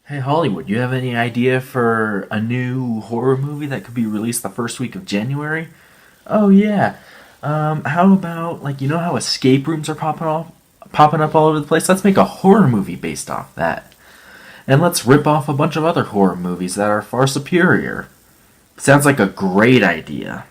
Hey Hollywood, you have any idea for a new horror movie that could be released the first week of January? Oh yeah. How about how escape rooms are popping up all over the place? Let's make a horror movie based off that. And let's rip off a bunch of other horror movies that are far superior. Sounds like a great idea.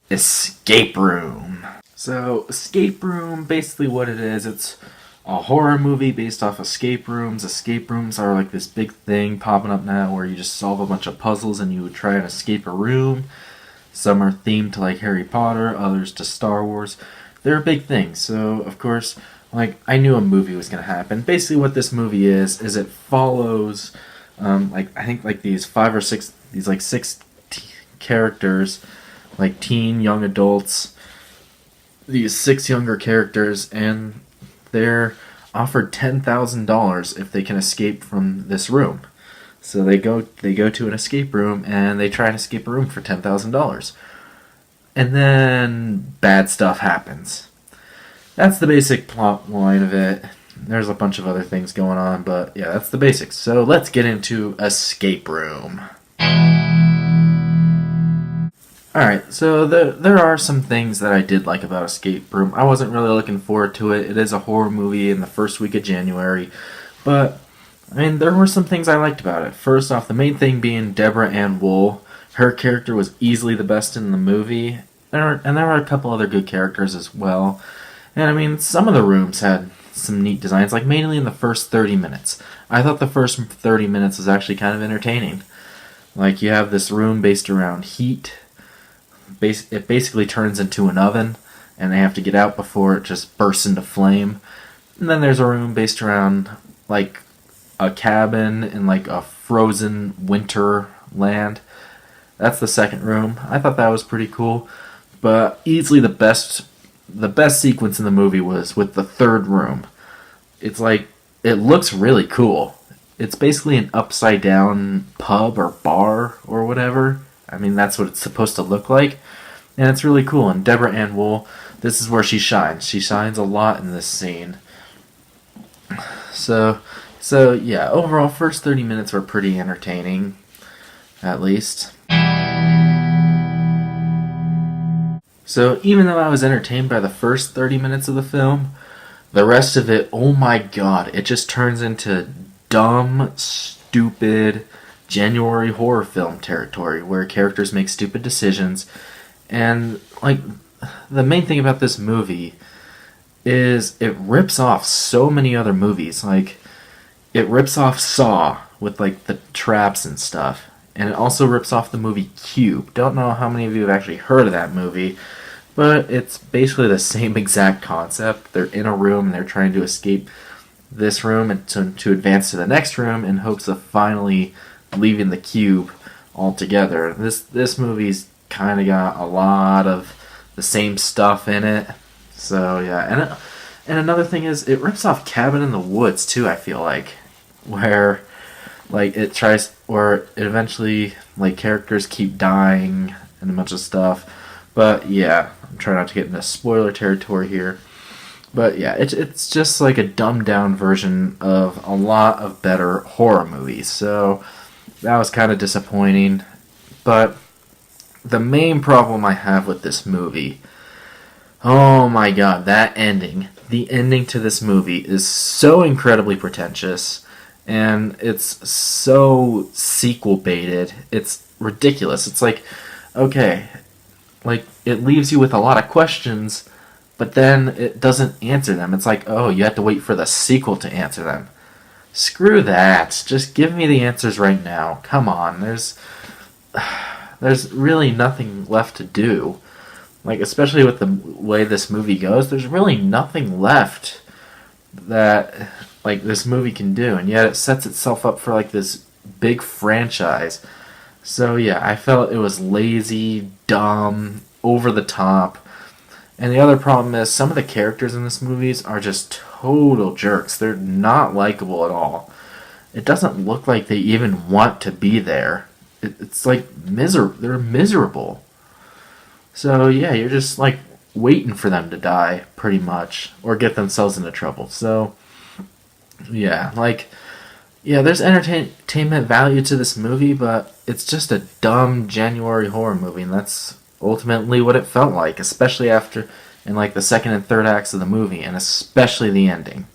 Escape Room. So, Escape Room, basically what it is, it's a horror movie based off escape rooms. Escape rooms are like this big thing popping up now where you just solve a bunch of puzzles and you would try and escape a room. Some are themed to like Harry Potter, others to Star Wars. They're a big thing. So, of course, I knew a movie was going to happen. Basically what this movie is it follows I think like these five or six these like six characters, like teen young adults, these six younger characters, and they're offered $10,000 if they can escape from this room. So they go to an escape room and they try and escape a room for $10,000. And then bad stuff happens. That's the basic plot line of it. There's a bunch of other things going on, but yeah, that's the basics. So let's get into Escape Room. Alright, so there are some things that I did like about Escape Room. I wasn't really looking forward to it. It is a horror movie in the first week of January. But, there were some things I liked about it. First off, the main thing being Deborah Ann Wool. Her character was easily the best in the movie. And there were a couple other good characters as well. And some of the rooms had some neat designs, like mainly in the first 30 minutes. I thought the first 30 minutes was actually kind of entertaining. Like, you have this room based around heat. It basically turns into an oven, and they have to get out before it just bursts into flame. And then there's a room based around like a cabin in like a frozen winter land. That's the second room. I thought that was pretty cool, but easily the best sequence in the movie was with the third room. It's like it looks really cool. It's basically an upside down pub or bar or whatever. That's what it's supposed to look like. And it's really cool. And Deborah Ann Wool, this is where she shines. She shines a lot in this scene. So yeah, overall, first 30 minutes were pretty entertaining, at least. So even though I was entertained by the first 30 minutes of the film, the rest of it, oh my god, it just turns into dumb, stupid January horror film territory where characters make stupid decisions. And the main thing about this movie is it rips off so many other movies. It rips off Saw with the traps and stuff, and it also rips off the movie Cube. Don't know how many of you have actually heard of that movie, but it's basically the same exact concept. They're in a room and they're trying to escape this room and to advance to the next room in hopes of finally leaving the cube altogether. This movie's kind of got a lot of the same stuff in it. So yeah, and another thing is it rips off Cabin in the Woods too. I feel where it tries, or it eventually characters keep dying and a bunch of stuff. But yeah, I'm trying not to get into spoiler territory here. But yeah, it's just like a dumbed down version of a lot of better horror movies. So that was kind of disappointing. But the main problem I have with this movie, oh my god, that ending. The ending to this movie is so incredibly pretentious, and it's so sequel baited. It's ridiculous. It's okay, it leaves you with a lot of questions, but then it doesn't answer them. It's oh, you have to wait for the sequel to answer them. Screw that. Just give me the answers right now. Come on. There's really nothing left to do. Especially with the way this movie goes, there's really nothing left that this movie can do, and yet it sets itself up for this big franchise. So yeah, I felt it was lazy, dumb, over the top. And the other problem is some of the characters in this movies are just total jerks. They're not likable at all. It doesn't look like they even want to be there. It's they're miserable. So yeah, you're just waiting for them to die, pretty much, or get themselves into trouble. So, yeah, there's entertainment value to this movie, but it's just a dumb January horror movie, and that's ultimately what it felt like, especially after in like the second and third acts of the movie, and especially the ending.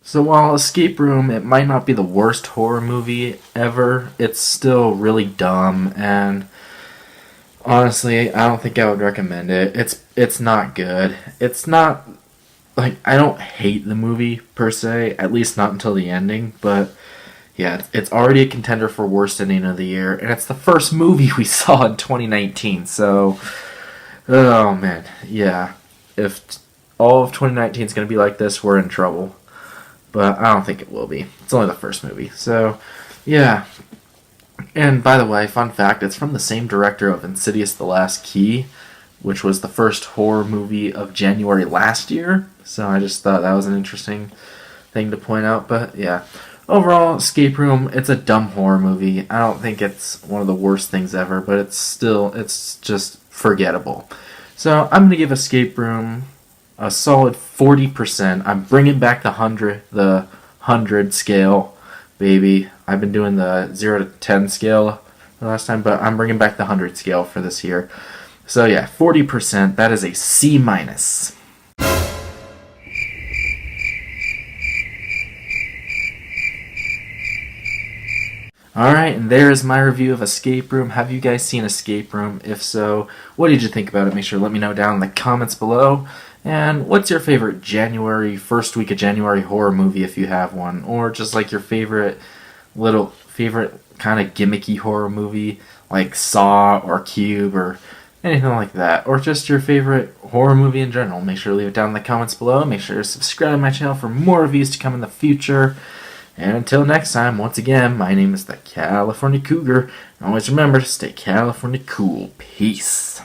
So while Escape Room, it might not be the worst horror movie ever, it's still really dumb, and honestly, I don't think I would recommend it. It's not good. It's not like, I don't hate the movie per se, at least not until the ending, but yeah, it's already a contender for worst ending of the year, and it's the first movie we saw in 2019, so oh man, yeah. If all of 2019 is going to be like this, we're in trouble. But I don't think it will be. It's only the first movie. So, yeah. And by the way, fun fact, it's from the same director of Insidious: The Last Key, which was the first horror movie of January last year. So I just thought that was an interesting thing to point out. But yeah, overall, Escape Room, it's a dumb horror movie. I don't think it's one of the worst things ever, but it's just forgettable. So I'm going to give Escape Room a solid 40%. I'm bringing back the 100 scale, baby. I've been doing the 0 to 10 scale the last time, but I'm bringing back the 100 scale for this year. So yeah, 40%. That is a C minus. Alright, and there is my review of Escape Room. Have you guys seen Escape Room? If so, what did you think about it? Make sure to let me know down in the comments below. And what's your favorite first week of January horror movie if you have one? Or just like your favorite kind of gimmicky horror movie like Saw or Cube or anything like that. Or just your favorite horror movie in general. Make sure to leave it down in the comments below. Make sure to subscribe to my channel for more reviews to come in the future. And until next time, once again, my name is the California Cougar. And always remember to stay California cool. Peace.